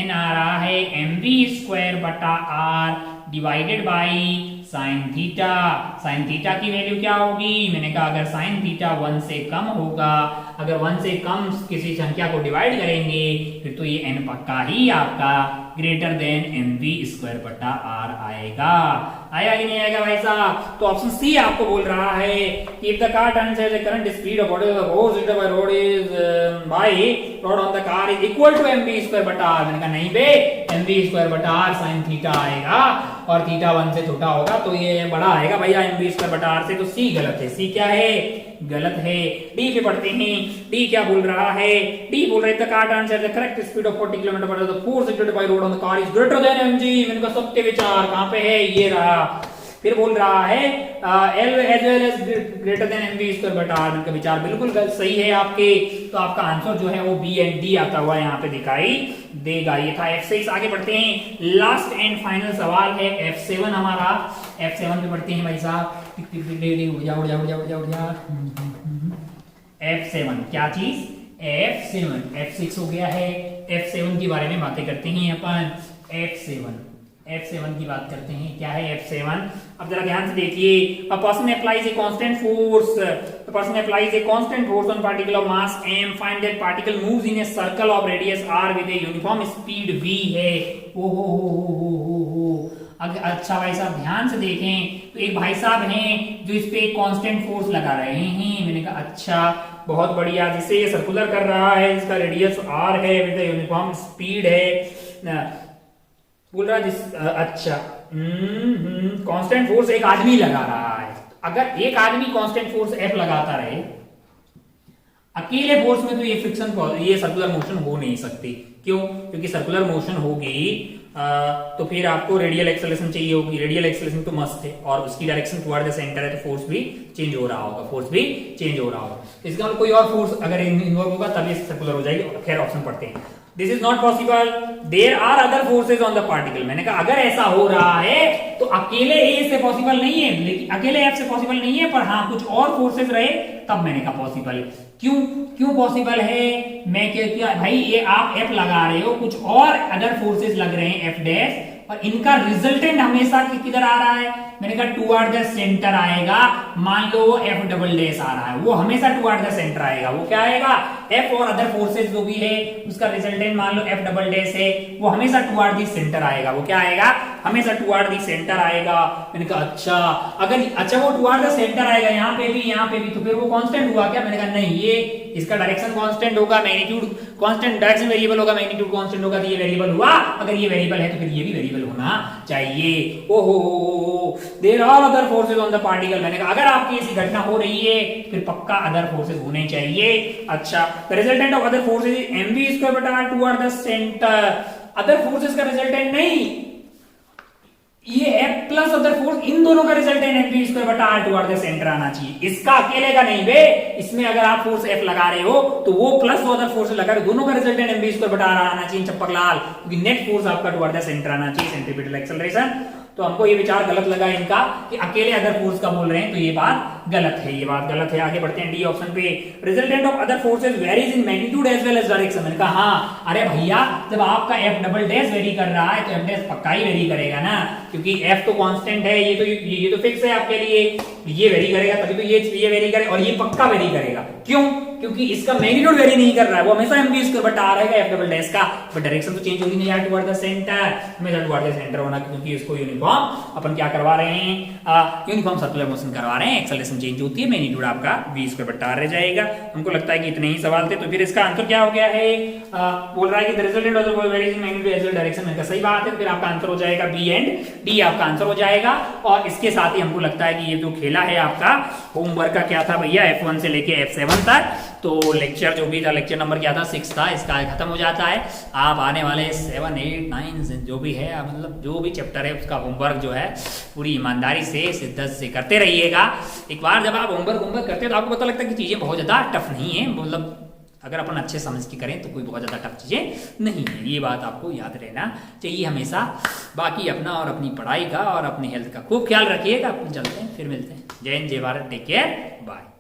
n आ रहा है mv² बटा r divided by sine theta. Sine theta की वैल्यू क्या होगी, मैंने कहा अगर साइन थीटा 1 से कम होगा, अगर 1 से कम किसी संख्या को डिवाइड करेंगे फिर तो ये n पक्का ही आपका ग्रेटर देन mv² बटा r आएगा। आया कि नहीं आएगा भाई साहब। तो ऑप्शन सी आपको बोल रहा है if the car turns at the current speed of what is the force exerted by road is by road on the car is equal to mv² बटा r। मैंने कहा नहीं बे, mv² बटा r sin थीटा आएगा और थीटा 1 से छोटा होगा तो ये बड़ा आएगा भैया mv² बटा r से। तो सी गलत है, सी क्या है, गलत है। डी पे पढ़ते हैं, डी क्या बोल रहा है, डी बोल रहा है the car turns at the correct speed of 40 kilometre per hour the force exerted by road on the car is greater than mg। मैंने कहा सत्य विचार कहां पे है, ये रहा। फिर बोल रहा है L as well as greater than mv² बटा r। मैंने कहा विचार बिल्कुल सही है आपके। तो आपका आंसर जो है वो बी एंड डी आता हुआ यहाँ पे दिखाई देगा। ये था F6। आगे बढ़ते हैं, लास्ट एंड फाइनल सवाल है F7 हमारा। F7 पे पढ़ते हैं भाई साहब, उड़ जा। F7 क्या चीज, F7। F6 हो गया है, F7 के बारे में बातें करते हैं अपन। F7 की बात करते हैं, क्या है F7। अब जरा ध्यान से देखिए, a person applies a constant force, the person applies a constant force on particle of mass m, find that particle moves in a circle of radius r with a uniform speed v है। ओ अच्छा भाई साहब ध्यान से देखें तो एक भाई साहब हैं जो इस पे एक कांस्टेंट फोर्स लगा रहे हैं। मैंने कहा अच्छा बहुत बढ़िया, जिससे ये सर्कुलर कर रहा है, इसका रेडियस r है विद a यूनिफॉर्म स्पीड है। बोल रहा जिस अच्छा कांस्टेंट फोर्स एक आदमी लगा रहा है। अगर एक आदमी कांस्टेंट फोर्स F लगाता रहे अकेले फोर्स में तो ये फ्रिक्शन, ये सर्कुलर मोशन हो नहीं सकती। क्यों, क्योंकि सर्कुलर मोशन होगी तो फिर आपको रेडियल एक्सेलरेशन चाहिए होगी। रेडियल एक्सेलरेशन तो मस्त है और उसकी डायरेक्शन टुवर्ड द सेंटर है तो फोर्स भी चेंज हो रहा होगा, इसका मतलब कोई और फोर्स अगर इन्वॉल्व होगा तभी सर्कुलर हो जाएगी। खैर ऑप्शन पढ़ते हैं। This is not possible, there are other forces on the particle. मैंने कहा अगर ऐसा हो रहा है तो अकेले ए से पॉसिबल नहीं है, लेकिन अकेले एफ से पॉसिबल नहीं है, पर हाँ कुछ और फोर्सेज रहे तब मैंने कहा पॉसिबल है। क्यों पॉसिबल है, मैं क्या भाई ये आप एफ लगा रहे हो, कुछ और अदर फोर्सेज लग रहे हैं एफ डैश, और इनका रिजल्टेंट हमेशा किधर आ रहा है, मैंने कहा टुवर्ड द सेंटर आएगा। मान लो वो एफ डबल डैश आ रहा है, वो हमेशा टुवर्ड द सेंटर आएगा। वो क्या आएगा, एफ और अदर फोर्सेज जो भी है उसका रिजल्टेंट मान लो एफ डबल डैश है, वो हमेशा टुवर्ड द सेंटर आएगा। वो क्या आएगा, हमेशा टुवर्ड द सेंटर आएगा। मैंने कहा अच्छा, अगर अच्छा वो टुवर्ड द सेंटर आएगा यहाँ पे भी, तो फिर वो कांस्टेंट हुआ क्या। मैंने कहा नहीं, ये इसका डायरेक्शन कांस्टेंट होगा, मैग्नीट्यूड कांस्टेंट, डायरेक्शन वेरिएबल होगा, मैग्नीट्यूड कांस्टेंट होगा, तो ये वेरिएबल हुआ। अगर ये वेरिएबल है तो फिर ये भी वेरिएबल होना चाहिए। ओहो, there are other forces on the particle. मैंने कहा अगर आपकी ऐसी घटना हो रही है फिर पक्का अदर फोर्सेज होने चाहिए। अच्छा, the resultant of other forces is mv² बटा r toward the centre. Other forces का रिजल्टेंट नहीं, ये F प्लस अदर फोर्स, इन दोनों का रिजल्टेंट mv² बटा r टुवर्ड द सेंटर आना चाहिए। इसका अकेले का नहीं बे, इसमें अगर आप फोर्स F लगा रहे हो तो वो प्लस वो अदर फोर्स लगा रहे हो, दोनों का रिजल्टेंट mv² बटा r आना चाहिए चंपक लाल, क्योंकि नेट फोर्स आपका टुवर्ड द सेंटर आना चाहिए, सेंट्रीपिटल एक्सेलरेशन। तो हमको ये विचार गलत लगा इनका कि अकेले अदर फोर्स का बोल रहे हैं, तो ये बात गलत है, ये बात गलत है। आगे बढ़ते हैं डी ऑप्शन पे, resultant of other forces varies in magnitude as well as direction. मैंने कहा हाँ, अरे भैया जब आपका एफ डबल डैश वेरी कर रहा है तो एफ डैश पक्का ही वेरी करेगा ना, क्योंकि एफ तो कांस्टेंट है, ये तो फिक्स है आपके लिए, ये वेरी करेगा तभी तो ये वेरी करेगा, और ये पक्का वेरी करेगा। क्यों, क्योंकि इसका मैग्नीट्यूड वेरी नहीं कर रहा है, वो हमेशा mv² बटा r रहेगा एफ डबल डैश का, बट डायरेक्शन तो चेंज होगी नहीं यार, टुवर्ड द सेंटर, हमेशा टुवर्ड द सेंटर होना, क्योंकि इसको यूनिफॉर्म अपन क्या करवा रहे हैं, यूनिफॉर्म सर्कुलर मोशन करवा रहे हैं, एक्सेलरेशन चेंज होती है, मैग्नीट्यूड आपका v² बटा r रह जाएगा। हमको लगता है कि इतने ही सवाल थे, तो फिर इसका आंसर क्या हो गया है, बोल रहा है कि the resultant of the varies in magnitude as well direction. में सही बात है, फिर आपका आंसर हो जाएगा बी एंड डी, आपका आंसर हो जाएगा। और इसके साथ ही हमको लगता है कि ये जो खेला है आपका होमवर्क का क्या था भैया, F1 से लेके F7 तक, तो लेक्चर जो भी था, लेक्चर नंबर क्या था 6 था, इसका खत्म हो जाता है। आप आने वाले 7, 8, 9 जो भी है, मतलब जो भी चैप्टर है उसका होमवर्क जो है पूरी ईमानदारी से शिद्दत से करते रहिएगा। एक बार जब आप होमवर्क करते हो तो आपको पता लगता है कि चीज़ें बहुत ज़्यादा टफ नहीं है, मतलब अगर अपन अच्छे समझ के करें तो कोई बहुत ज़्यादा टफ चीज़ें नहीं है। ये बात आपको याद रहना चाहिए हमेशा। बाकी अपना और अपनी पढ़ाई का और अपनी हेल्थ का खूब ख्याल रखिएगा। अपन चलते हैं, फिर मिलते हैं। जय हिंद, जय भारत, टेक केयर, बाय।